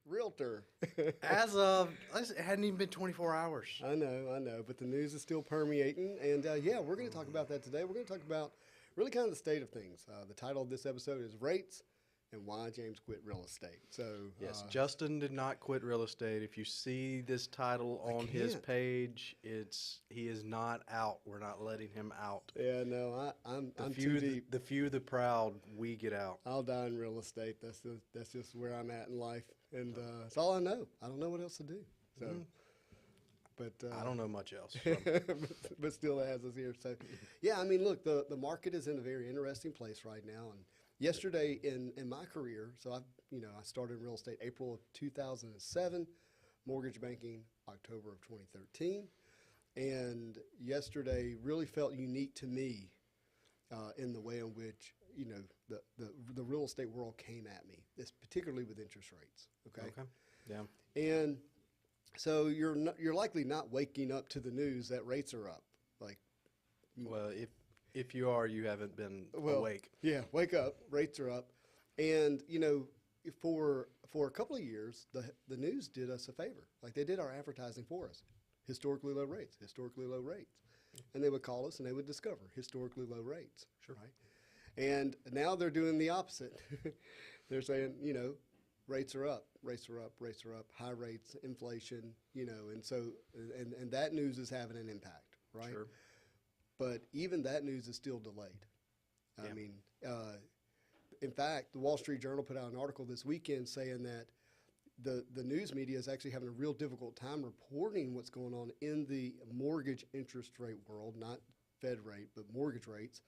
realtor. As of, it hadn't even been 24 hours. I know, but the news is still permeating, and yeah, we're going to talk about that today. We're going to talk about really kind of the state of things. The title of this episode is Rates and Why James Quit Real Estate. So Yes, Justin did not quit real estate. If you see this title on his page, he is not out. We're not letting him out. Yeah, no, I'm too deep. The few, the proud, we get out. I'll die in real estate. That's just where I'm at in life, and it's all I know. I don't know what else to do. So, but I don't know much else. but still, it has us here. So, yeah, I mean, look, the market is in a very interesting place right now. And yesterday in my career, so I started in real estate April of 2007, mortgage banking October of 2013, and yesterday really felt unique to me in the way in which the real estate world came at me. This particularly with interest rates. Okay. Yeah. And so you're likely not waking up to the news that rates are up. Well, if you are, you haven't been awake. Yeah, wake up. Rates are up, and for a couple of years, the news did us a favor. Like they did our advertising for us. Historically low rates, and they would call us and they would discover historically low rates. Sure. Right. And now they're doing the opposite. They're saying, rates are up, high rates, inflation, and so, and that news is having an impact, right? Sure. But even that news is still delayed. Yeah. I mean, in fact, the Wall Street Journal put out an article this weekend saying that the news media is actually having a real difficult time reporting what's going on in the mortgage interest rate world, not Fed rate, but mortgage rates,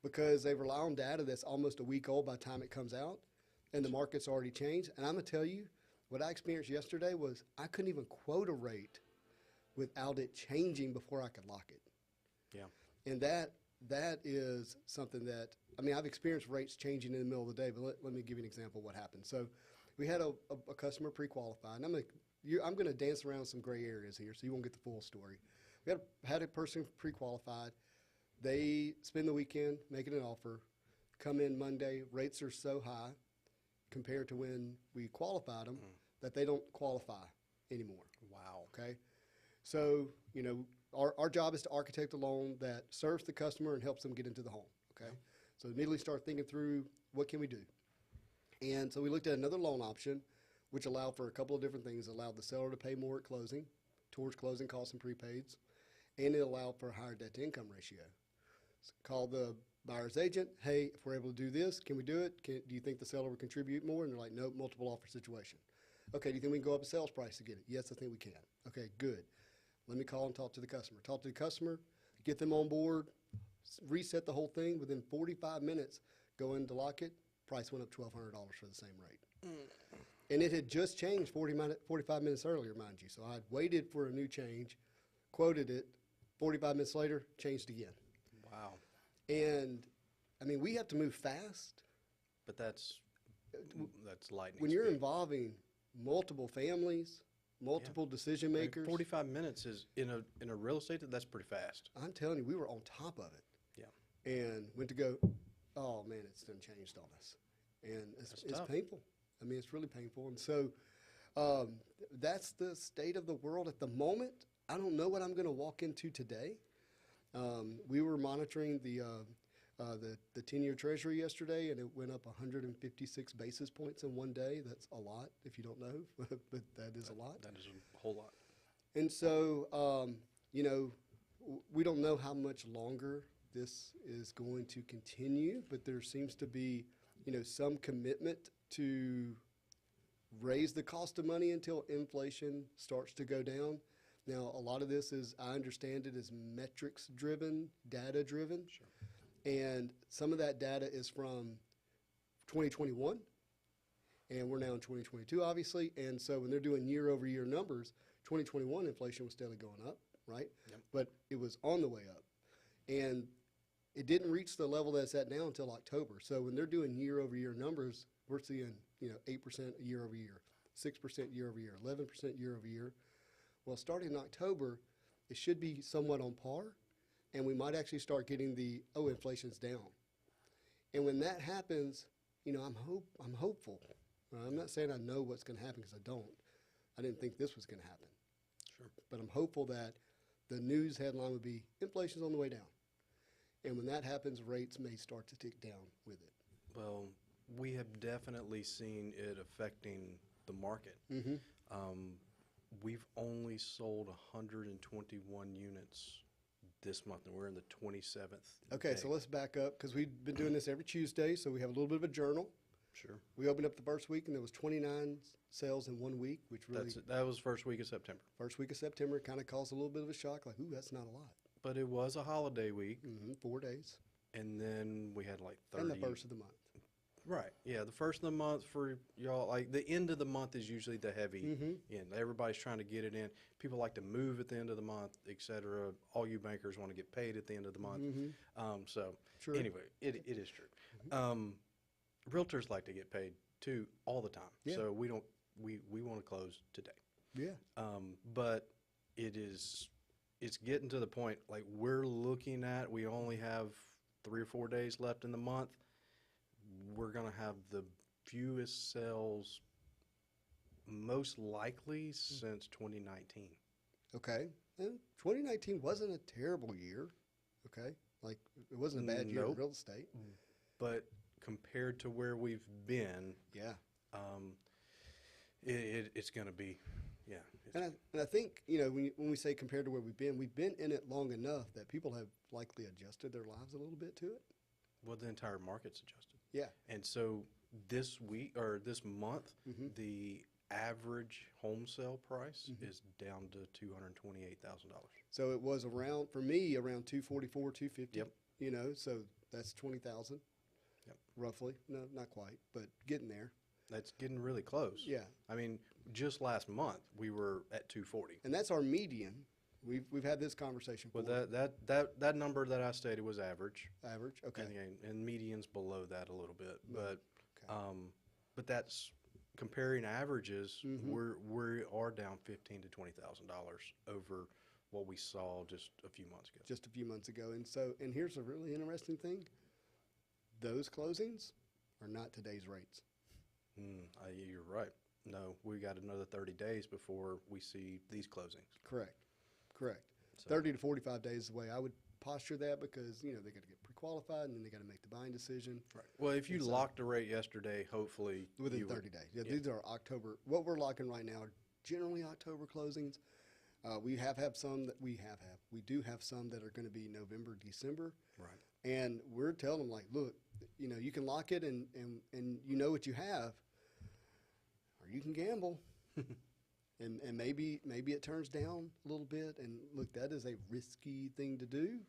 because they rely on data that's almost a week old by the time it comes out. And the market's already changed. And I'm going to tell you, what I experienced yesterday was I couldn't even quote a rate without it changing before I could lock it. Yeah. And that is something that, I mean, I've experienced rates changing in the middle of the day, but let me give you an example of what happened. So we had a customer pre-qualified, and I'm going to dance around some gray areas here so you won't get the full story. We had a person pre-qualified. They spend the weekend making an offer, come in Monday, rates are so high compared to when we qualified them that they don't qualify anymore. Wow. Okay? So, our job is to architect a loan that serves the customer and helps them get into the home. Okay? So immediately start thinking through what can we do. And so we looked at another loan option, which allowed for a couple of different things. It allowed the seller to pay more at closing, towards closing costs and prepaids, and it allowed for a higher debt-to-income ratio. So call the buyer's agent. Hey, if we're able to do this, can we do it? Do you think the seller will contribute more? And they're like, nope, multiple offer situation. Okay, do you think we can go up a sales price to get it? Yes, I think we can. Okay, good. Let me call and talk to the customer. Talk to the customer, get them on board, reset the whole thing. Within 45 minutes, go in to lock it. Price went up $1,200 for the same rate. And it had just changed 45 minutes earlier, mind you. So I had waited for a new change, quoted it, 45 minutes later, changed again. Wow. And, I mean, we have to move fast. But that's lightning When you're speed. involving multiple families, multiple decision makers. 45 minutes is, in a real estate, that's pretty fast. I'm telling you, we were on top of it. Yeah. And went to go, oh, man, it's done changed on us. And it's painful. I mean, it's really painful. And so that's the state of the world at the moment. I don't know what I'm going to walk into today. We were monitoring the 10-year Treasury yesterday, and it went up 156 basis points in one day. That's a lot, if you don't know, but that is a lot. That is a whole lot. And so, we don't know how much longer this is going to continue, but there seems to be, some commitment to raise the cost of money until inflation starts to go down. Now, a lot of this is, I understand it, is metrics driven, data driven. Sure. And some of that data is from 2021, and we're now in 2022, obviously. And so when they're doing year-over-year numbers, 2021 inflation was steadily going up, right? Yep. But it was on the way up. And it didn't reach the level that it's at now until October. So when they're doing year-over-year numbers, we're seeing 8% year-over-year, 6% year-over-year, 11% year-over-year. Well, starting in October, it should be somewhat on par, and we might actually start getting inflation's down. And when that happens, I'm hopeful. Well, I'm not saying I know what's going to happen because I don't. I didn't think this was going to happen. Sure. But I'm hopeful that the news headline would be inflation's on the way down. And when that happens, rates may start to tick down with it. Well, we have definitely seen it affecting the market. Mm-hmm. We've only sold 121 units this month, and we're in the 27th. Okay, day. so let's back up because we've been doing this every Tuesday, so we have a little bit of a journal. Sure. We opened up the first week, and there was 29 sales in 1 week, which really That was first week of September. first week of September kind of caused a little bit of a shock. Like, ooh, that's not a lot. But it was a holiday week, 4 days, and then we had like 30. and the first of the month. Right. Yeah, the first of the month for y'all, like the end of the month is usually the heavy end. Everybody's trying to get it in. People like to move at the end of the month, et cetera. All you bankers want to get paid at the end of the month. So True. anyway, it is true. Realtors like to get paid too all the time. Yeah. So we want to close today. Yeah. But it's getting to the point like we're looking at, we only have 3 or 4 days left in the month. We're going to have the fewest sales most likely since 2019. Okay. And 2019 wasn't a terrible year. Okay. Like, it wasn't a bad year in Nope. real estate. But compared to where we've been, Yeah. it's going to be, yeah. And I think, you know, when we say compared to where we've been in it long enough that people have likely adjusted their lives a little bit to it. Well, the entire market's adjusted. Yeah. And so this week or this month, the average home sale price is down to $228,000. So it was around, for me, around 244, 250. Yep. You know, so that's 20,000. Yep. Roughly. No, not quite, but getting there. That's getting really close. Yeah. I mean, just last month we were at 240. And that's our median. We've had this conversation Well, before. that number that I stated was average. Average. Okay. And median's below that a little bit, Okay. but that's comparing averages. We are down $15,000 to $20,000 over what we saw just a few months ago. Just a few months ago. And here's a really interesting thing. Those closings are not today's rates. You're right. No, we got another 30 days before we see these closings. Correct. So- 30 to 45 days is the way I would posture that because, you know, they got to get pre-qualified and then they got to make the buying decision. Right. Well, if you locked a rate yesterday, hopefully Within 30 days. Yeah, these are October. What we're locking right now are generally October closings. We do have some that are going to be November, December. Right. And we're telling them, like, look, you know, you can lock it and you know what you have, or you can gamble. And maybe it turns down a little bit. And look, that is a risky thing to do.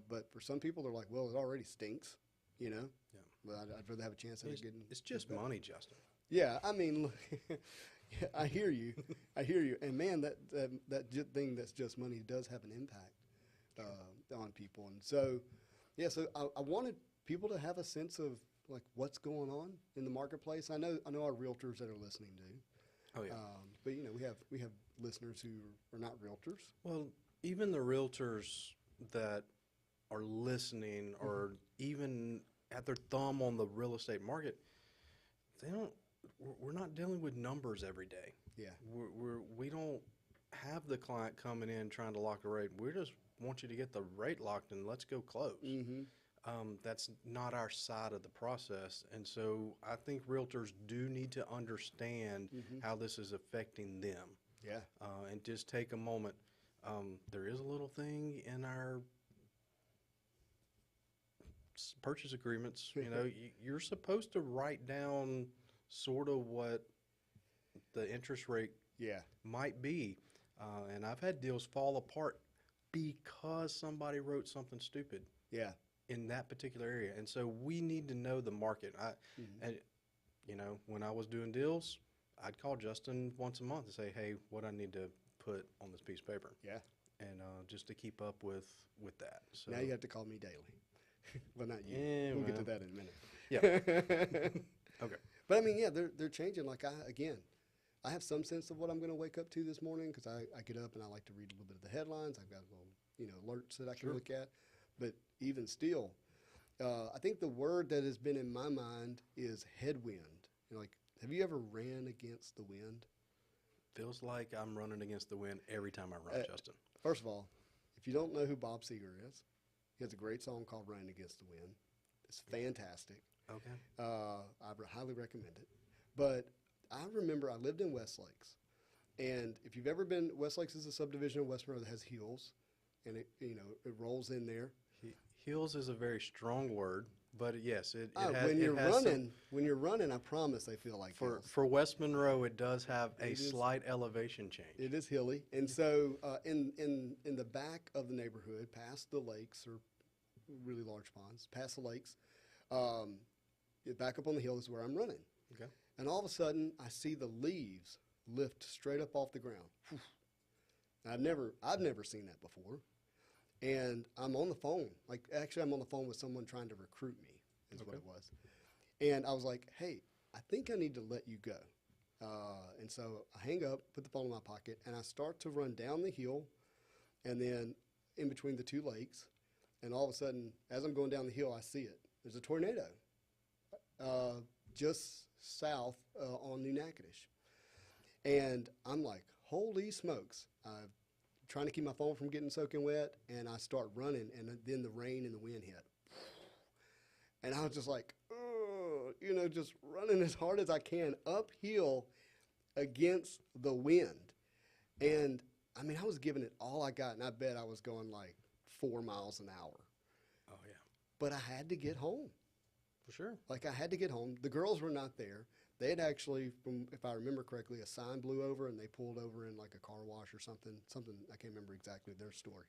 But for some people, they're like, well, it already stinks, you know. Yeah. Well, I'd rather have a chance at it getting. It's just money, Justin. Yeah, I mean, look, I hear you. And man, that thing that's just money does have an impact on people. And so, yeah, so I wanted people to have a sense of like what's going on in the marketplace. I know our realtors that are listening do. Oh yeah. But you know, we have listeners who are not realtors. Well, even the realtors that are listening or even at their thumb on the real estate market, we're not dealing with numbers every day. Yeah. We don't have the client coming in trying to lock a rate. We just want you to get the rate locked and let's go close. That's not our side of the process. And so I think realtors do need to understand how this is affecting them. Yeah. And just take a moment. There is a little thing in our purchase agreements. You know, you're supposed to write down sort of what the interest rate might be. And I've had deals fall apart because somebody wrote something stupid. Yeah. In that particular area. And so we need to know the market. And, you know, when I was doing deals, I'd call Justin once a month and say, hey, what I need to put on this piece of paper. Yeah. And just to keep up with that. So Now you have to call me daily. Well, not you. Yeah, We'll get to well. that in a minute. Yeah. Okay. But I mean, yeah, they're changing. Like I have some sense of what I'm going to wake up to this morning because I get up and I like to read a little bit of the headlines. I've got little, you know, alerts that I can look at. But even still, I think the word that has been in my mind is headwind. You know, like have you ever ran against the wind? Feels like I'm running against the wind every time I run, Justin. First of all, if you don't know who Bob Seger is, he has a great song called Running Against the Wind. It's fantastic. Okay. I highly recommend it. But I remember I lived in Westlakes. And if you've ever been, Westlakes is a subdivision of West Monroe that has hills. And it rolls in there. Hills is a very strong word, but yes, it when you're has running, I promise they feel like hills. for West Monroe, it does have a It is. slight elevation change. It is hilly, and so in the back of the neighborhood, past the lakes or really large ponds, past the lakes, back up on the hill is where I'm running. Okay. And all of a sudden, I see the leaves lift straight up off the ground. Whew. I've never seen that before. And I'm on the phone. Actually, I'm on the phone with someone trying to recruit me, is what it was. And I was like, hey, I think I need to let you go. And so I hang up, put the phone in my pocket, and I start to run down the hill and then in between the two lakes. And all of a sudden, as I'm going down the hill, I see it. There's a tornado just south on New Natchitoches. And I'm like, holy smokes. I'm trying to keep my phone from getting soaking wet, and I start running, and then the rain and the wind hit. And I was just like, just running as hard as I can uphill against the wind. And, I mean, I was giving it all I got, and I bet I was going like 4 miles an hour. Oh, yeah. But I had to get home. For sure. I had to get home. The girls were not there. They had actually, if I remember correctly, a sign blew over and they pulled over in like a car wash or something. I can't remember exactly their story.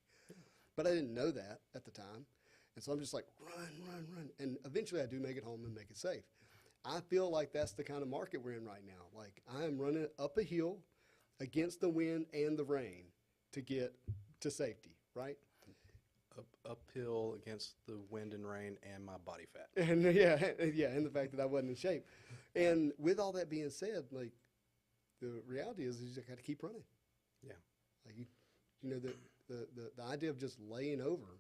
But I didn't know that at the time. And so I'm just like, run. And eventually I do make it home and make it safe. I feel like that's the kind of market we're in right now. Like I am running up a hill against the wind and the rain to get to safety, right? Uphill against the wind and rain and my body fat. And and the fact that I wasn't in shape. And with all that being said, like the reality is you just got to keep running. Yeah. Like the idea of just laying over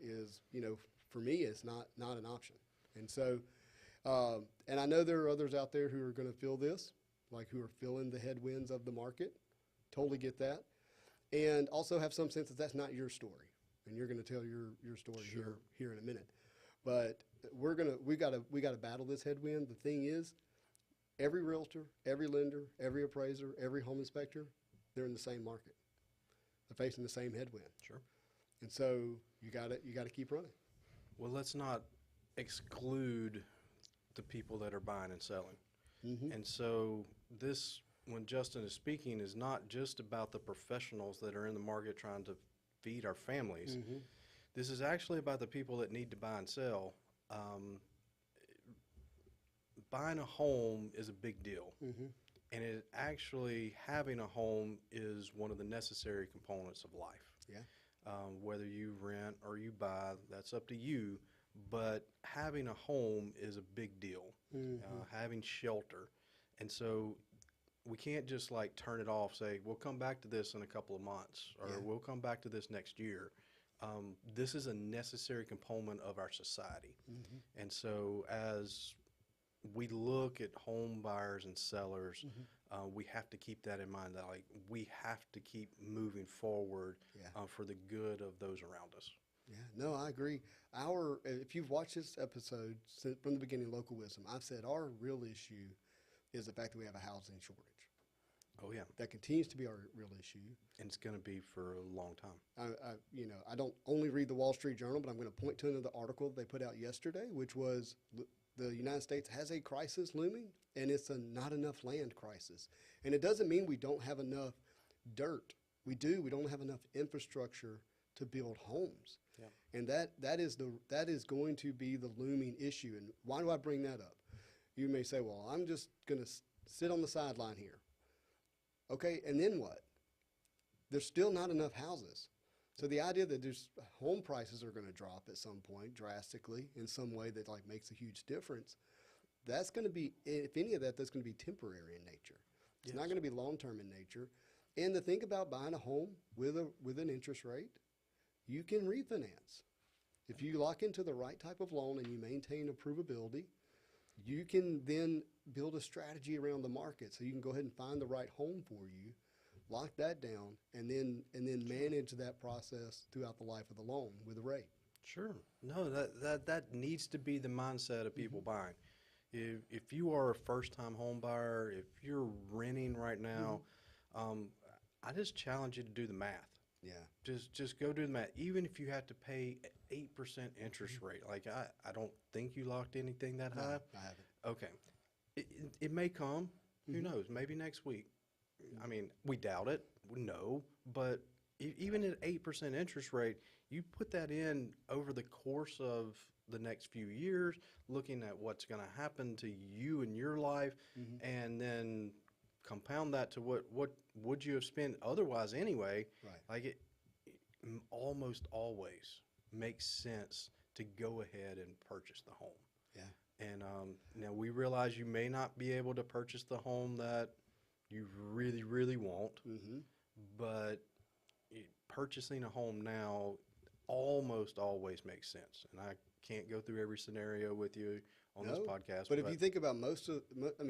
is, for me, it's not an option. And so, and I know there are others out there who are going to feel this, like who are feeling the headwinds of the market. Totally get that. And also have some sense that that's not your story. And you're going to tell your story here in a minute. But we got to battle this headwind. The thing is, every realtor, every lender, every appraiser, every home inspector, they're in the same market. They're facing the same headwind. Sure. And so you got to keep running. Well, let's not exclude the people that are buying and selling. Mm-hmm. And so this, when Justin is speaking, is not just about the professionals that are in the market trying to feed our families. Mm-hmm. This is actually about the people that need to buy and sell. Buying a home is a big deal. Mm-hmm. And having a home is one of the necessary components of life. Yeah. Whether you rent or you buy, that's up to you. But having a home is a big deal. Mm-hmm. Having shelter. And so we can't just like turn it off, say, we'll come back to this in a couple of months, or we'll come back to this next year. This is a necessary component of our society. Mm-hmm. And so as we look at home buyers and sellers, we have to keep that in mind, that like we have to keep moving forward for the good of those around us. Yeah, no, I agree. If you've watched this episode from the beginning, Local Wisdom, I've said our real issue is the fact that we have a housing shortage. Oh, yeah. That continues to be our real issue. And it's going to be for a long time. I don't only read the Wall Street Journal, but I'm going to point to another article they put out yesterday, which was the United States has a crisis looming, and it's a not enough land crisis. And it doesn't mean we don't have enough dirt. We do. We don't have enough infrastructure to build homes. Yeah. And that is going to be the looming issue. And why do I bring that up? You may say, well, I'm just going to sit on the sideline here. Okay, and then what? There's still not enough houses. So the idea that there's home prices are going to drop at some point drastically in some way that like makes a huge difference, that's going to be, if any of that, that's going to be temporary in nature. It's not going to be long-term in nature. And the thing about buying a home with an interest rate, you can refinance. If you lock into the right type of loan and you maintain approvability, you can then build a strategy around the market. So you can go ahead and find the right home for you, lock that down, and then manage that process throughout the life of the loan with a rate. Sure. No, that needs to be the mindset of people buying. If you are a first-time home buyer, if you're renting right now, I just challenge you to do the math. Yeah. Just go do the math. Even if you have to pay 8% interest rate, like I don't think you locked anything that No, high. I haven't. Okay. It may come. Who knows? Maybe next week. I mean, we doubt it. No. But even at 8% interest rate, you put that in over the course of the next few years, looking at what's going to happen to you in your life, and then compound that to what would you have spent otherwise anyway. Right. Like it almost always makes sense to go ahead and purchase the home. Yeah. And now we realize you may not be able to purchase the home that you really, really want, but purchasing a home now almost always makes sense. And I can't go through every scenario with you on this podcast. But if you think about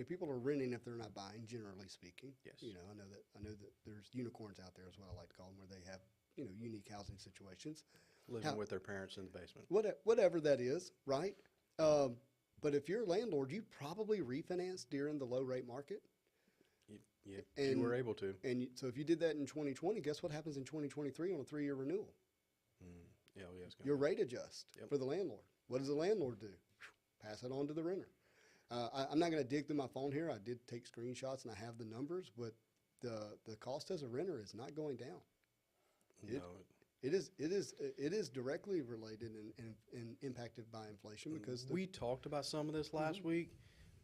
people are renting if they're not buying, generally speaking. Yes. You know, I know that there's unicorns out there, is what I like to call them, where they have, unique housing situations. living with their parents in the basement. Whatever that is, right? But if you're a landlord, you probably refinanced during the low rate market. You were able to. And so if you did that in 2020, guess what happens in 2023 on a 3-year renewal? Your rate adjusts for the landlord. What does the landlord do? Pass it on to the renter. I'm not going to dig through my phone here. I did take screenshots and I have the numbers, but the cost as a renter is not going down. It is directly related and impacted by inflation because we talked about some of this last week,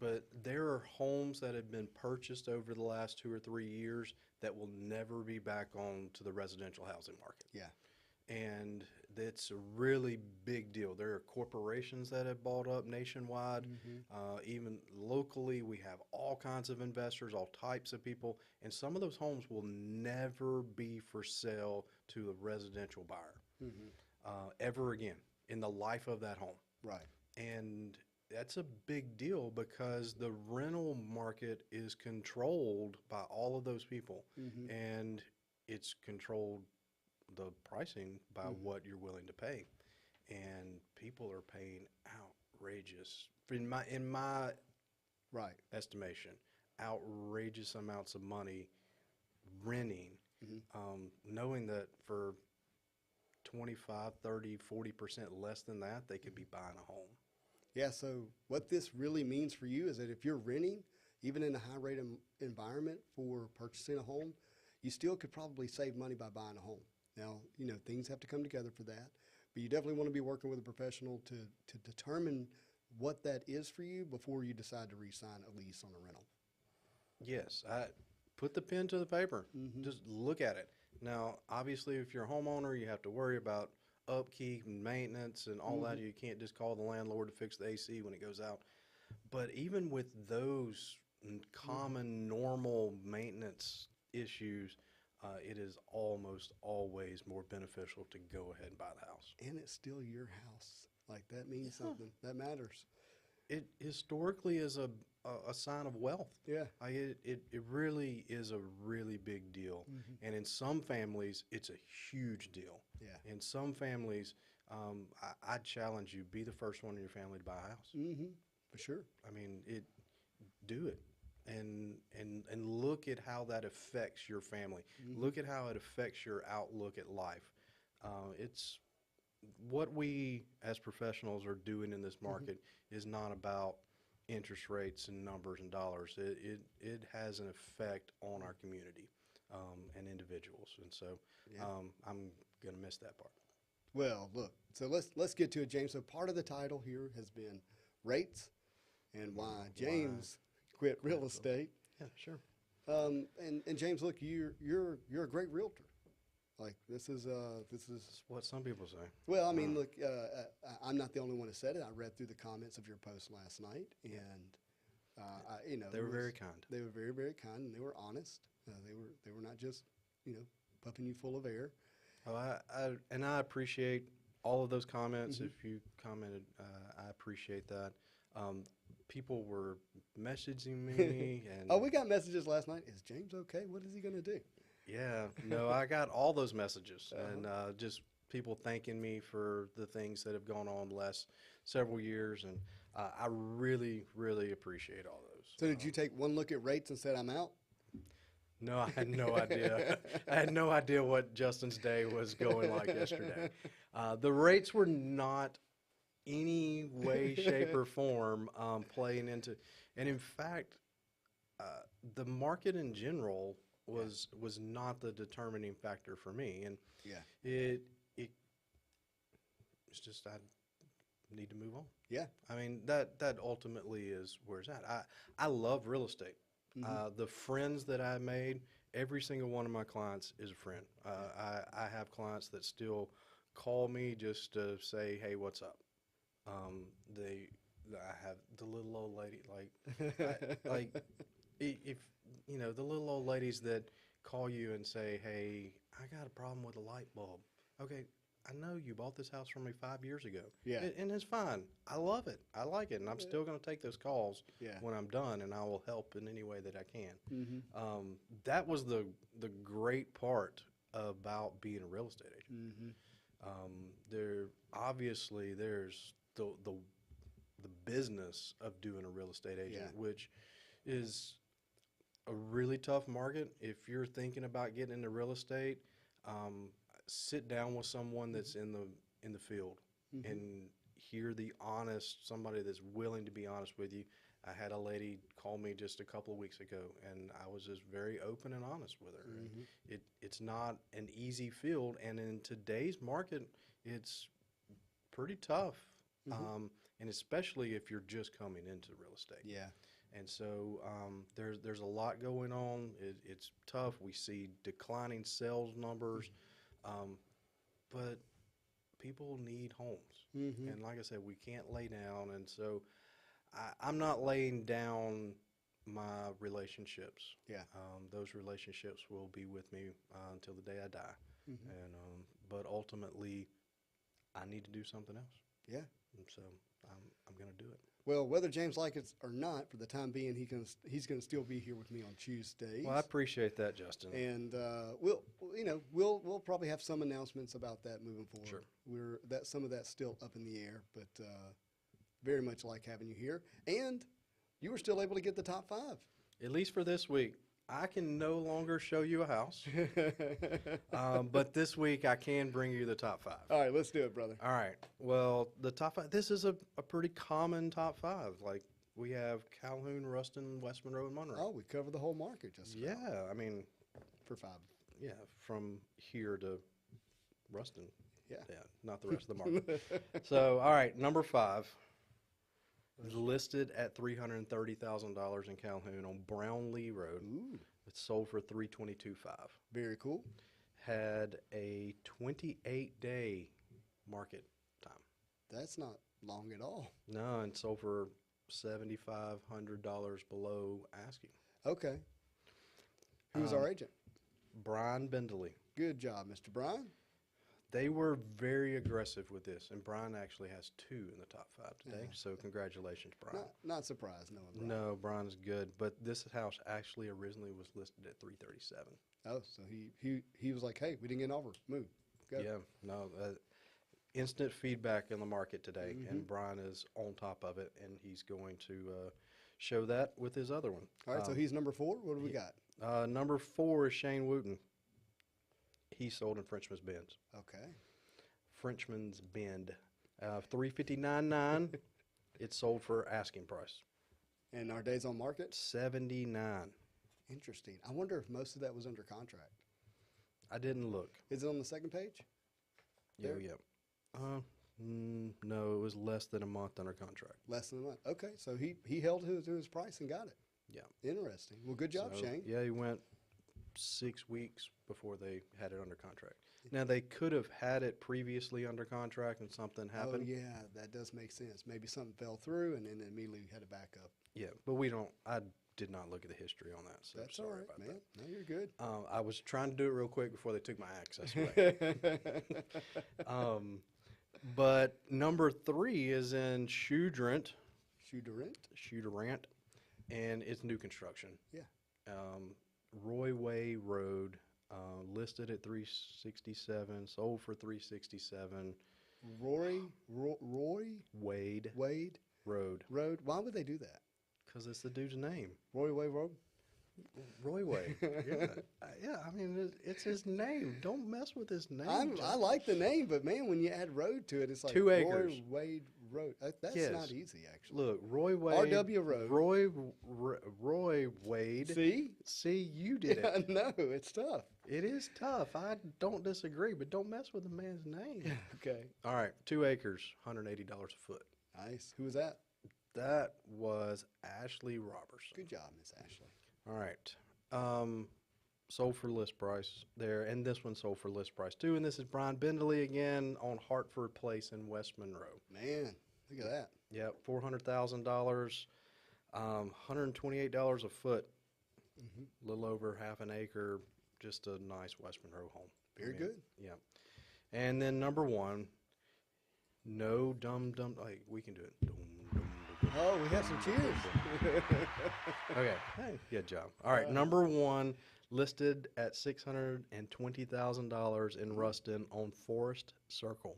but there are homes that have been purchased over the last 2 or 3 years that will never be back on to the residential housing market. Yeah. And that's a really big deal. There are corporations that have bought up nationwide. Even locally, we have all kinds of investors, all types of people, and some of those homes will never be for sale to a residential buyer ever again in the life of that home. Right. And that's a big deal because the rental market is controlled by all of those people, and it's controlled the pricing by what you're willing to pay, and people are paying outrageous, in my estimation, outrageous amounts of money renting, knowing that for 25, 30, 40% less than that, they could be buying a home. Yeah, so what this really means for you is that if you're renting, even in a high rate environment for purchasing a home, you still could probably save money by buying a home. Now, things have to come together for that, but you definitely want to be working with a professional to determine what that is for you before you decide to re-sign a lease on a rental. Yes, I put the pen to the paper. Just look at it. Now, obviously, if you're a homeowner, you have to worry about upkeep and maintenance and all that. You can't just call the landlord to fix the AC when it goes out. But even with those common, normal maintenance issues, it is almost always more beneficial to go ahead and buy the house. And it's still your house. Like, that means something. That matters. It historically is a sign of wealth. Yeah. It really is a really big deal. And in some families, it's a huge deal. Yeah. In some families, I challenge you, be the first one in your family to buy a house. For sure. I mean, do it. And look at how that affects your family. Look at how it affects your outlook at life. It's what we as professionals are doing in this market is not about interest rates and numbers and dollars. It has an effect on our community and individuals. And so I'm going to miss that part. Well, look, so let's get to it, James. So part of the title here has been rates and why James quit real estate. Yeah, sure. And James, look, you're a great realtor. Like, this is That's what some people say. Well, I mean, look, I'm not the only one who said it. I read through the comments of your post last night, and They were very kind. They were very, very kind, and they were honest. They were not just pumping you full of air. Oh, I appreciate all of those comments. If you commented, I appreciate that. People were messaging me, and Oh, we got messages last night. Is James okay? What is he going to do? yeah, no, I got all those messages, Uh-huh. and just people thanking me for the things that have gone on the last several years, and I really, really appreciate all those. So did you take one look at rates and said, I'm out? No, I had no idea. I had no idea what Justin's day was going like yesterday. The rates were not any way, shape, or form playing into, and in fact, the market in general was not the determining factor for me, and Yeah. it's just I need to move on. Yeah. I mean that ultimately is where it's at. I love real estate. The friends that I made, every single one of my clients is a friend. I have clients that still call me just to say, hey, what's up? I have the little old lady, if you know, the little old ladies that call you and say, hey, I got a problem with a light bulb. Okay, I know you bought this house from me 5 years ago. Yeah. And it's fine. I love it. I like it. And I'm still going to take those calls Yeah. when I'm done, and I will help in any way that I can. Mm-hmm. That was the great part about being a real estate agent. Mm-hmm. There's the business of doing a real estate agent, Yeah. which is a really tough market. If you're thinking about getting into real estate, sit down with someone that's in the field and hear somebody that's willing to be honest with you. I had a lady call me just a couple of weeks ago, and I was just very open and honest with her. And it's not an easy field, and in today's market, it's pretty tough, and especially if you're just coming into real estate. Yeah. And so there's a lot going on. It's tough. We see declining sales numbers, but people need homes. And like I said, we can't lay down. And so I'm not laying down my relationships. Yeah. Those relationships will be with me until the day I die. And but ultimately, I need to do something else. Yeah. And so I'm going to do it. Well, whether James likes it or not, for the time being, he's going to still be here with me on Tuesdays. Well, I appreciate that, Justin. And we'll probably have some announcements about that moving forward. Sure. Some of that's still up in the air, but very much like having you here. And you were still able to get the top 5. At least for this week. I can no longer show you a house, but this week I can bring you the top 5. All right, let's do it, brother. All right. Well, the top 5, this is a pretty common top 5. Like, we have Calhoun, Ruston, West Monroe, and Monroe. Oh, we cover the whole market just about. Yeah, I mean. For 5. Yeah, from here to Ruston. Yeah. Yeah, not the rest of the market. So, all right, number 5. Listed at $330,000 in Calhoun on Brownlee Road. Ooh. It's sold for $322,500. Very cool. Had a 28-day market time. That's not long at all. No, and sold for $7,500 below asking. Okay. Who's our agent? Brian Bendeley. Good job, Mr. Brian. They were very aggressive with this, and Brian actually has 2 in the top 5 today. So congratulations, Brian. Not surprised, no. Brian. No, Brian's good, but this house actually originally was listed at $337,000. Oh, so he was like, hey, we didn't get an offer. Move. Go. Yeah, no, instant feedback in the market today, and Brian is on top of it, and he's going to show that with his other one. All right, so he's number 4. What do we got? Number 4 is Shane Wooten. He sold in Frenchman's Bend. Okay. Frenchman's Bend. $359,900. It sold for asking price. And our days on market? 79. Interesting. I wonder if most of that was under contract. I didn't look. Is it on the second page? Yeah, yeah. No, it was less than a month under contract. Less than a month. Okay, so he held to his price and got it. Yeah. Interesting. Well, good job, Shane. Yeah, he went 6 weeks before they had it under contract. Now, they could have had it previously under contract and something happened. Oh, yeah, that does make sense. Maybe something fell through and then immediately had to back up. Yeah, but I did not look at the history on that, so That's sorry all right, about man. that. No, you're good. I was trying to do it real quick before they took my access away. But number 3 is in Shudrent. Shooterant, and it's new construction. Yeah. Roy Way Road, listed at 367, sold for 367. Roy Wade Wade Road, Why would they do that? because it's the dude's name. Roy Wade Road. Roy Wade. Yeah. I mean, it's his name. Don't mess with his name. I like the name, but man, when you add road to it, it's like 2 acres. Roy Wade Road. That's Yes. not easy, actually. Look, Roy Wade. RW Road. Roy Wade. See, you did yeah, it. no, it's tough. It is tough. I don't disagree, but don't mess with the man's name. Okay, All right, 2 acres, $180 a foot. nice. Who was that? That was Ashley Robertson. Good job, Miss Ashley. All right. Sold for list price there, and this one sold for list price too. And this is Brian Bindley again on Hartford Place in West Monroe. Man, look at that. Yep, $400,000, $128 a foot, a little over half an acre. Just a nice West Monroe home. Very good. Yeah. And then number one, no dumb. Like we can do it. Dum, dum, dum, Oh, we have some cheers. Okay. Hey, good job. All right. Number one, listed at $620,000 in Ruston on Forest Circle.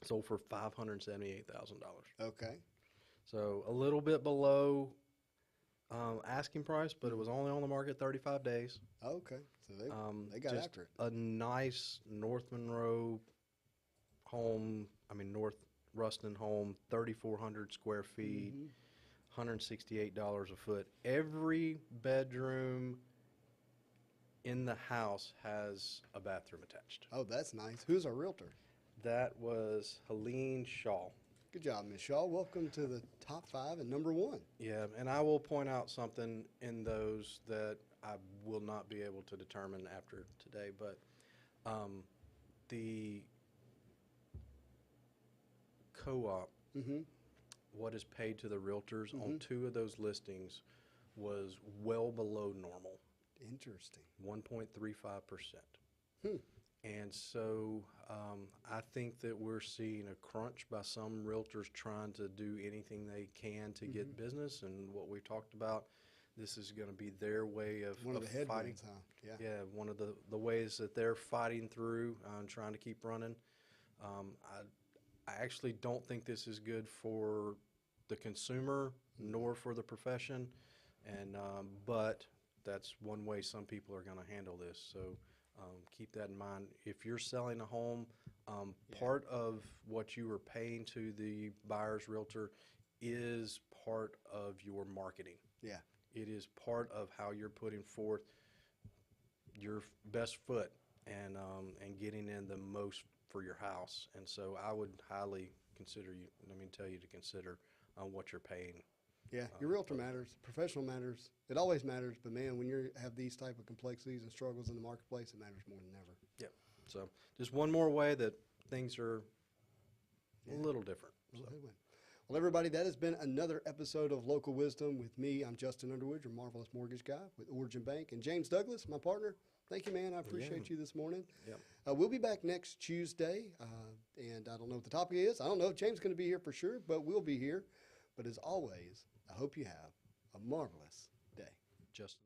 Sold for $578,000. Okay. So a little bit below asking price, but it was only on the market 35 days. Okay. So they got Just after it. a nice North Monroe home. I mean, North Ruston home, 3,400 square feet. $168 a foot. Every bedroom in the house has a bathroom attached. Oh, that's nice. Who's our realtor? That was Helene Shaw. Good job, Miss Shaw. Welcome to the top 5 and number 1. Yeah, and I will point out something in those that I will not be able to determine after today, but the co-op, what is paid to the realtors on 2 of those listings was well below normal. Interesting. 1.35%. And so I think that we're seeing a crunch by some realtors trying to do anything they can to get business. And what we've talked about, this is going to be their way of One of the fighting. headwinds, huh? Yeah. Yeah, one of the ways that they're fighting through and trying to keep running. I actually don't think this is good for the consumer nor for the profession, and but that's one way some people are going to handle this. So keep that in mind. If you're selling a home, part of what you are paying to the buyer's realtor is part of your marketing. Yeah. It is part of how you're putting forth your best foot and getting in the most for your house. And so I would highly consider you, let me tell you to consider what you're paying. Yeah, your realtor matters. Professional matters. It always matters. But, man, when you have these type of complexities and struggles in the marketplace, it matters more than ever. Yep. So just one more way that things are a little different. So. Well, everybody, that has been another episode of Local Wisdom with me. I'm Justin Underwood, your marvelous mortgage guy with Origin Bank. And James Douglas, my partner. Thank you, man. I appreciate you this morning. Yep. We'll be back next Tuesday. And I don't know what the topic is. I don't know if James is going to be here for sure, but we'll be here. But as always, I hope you have a marvelous day. Justin.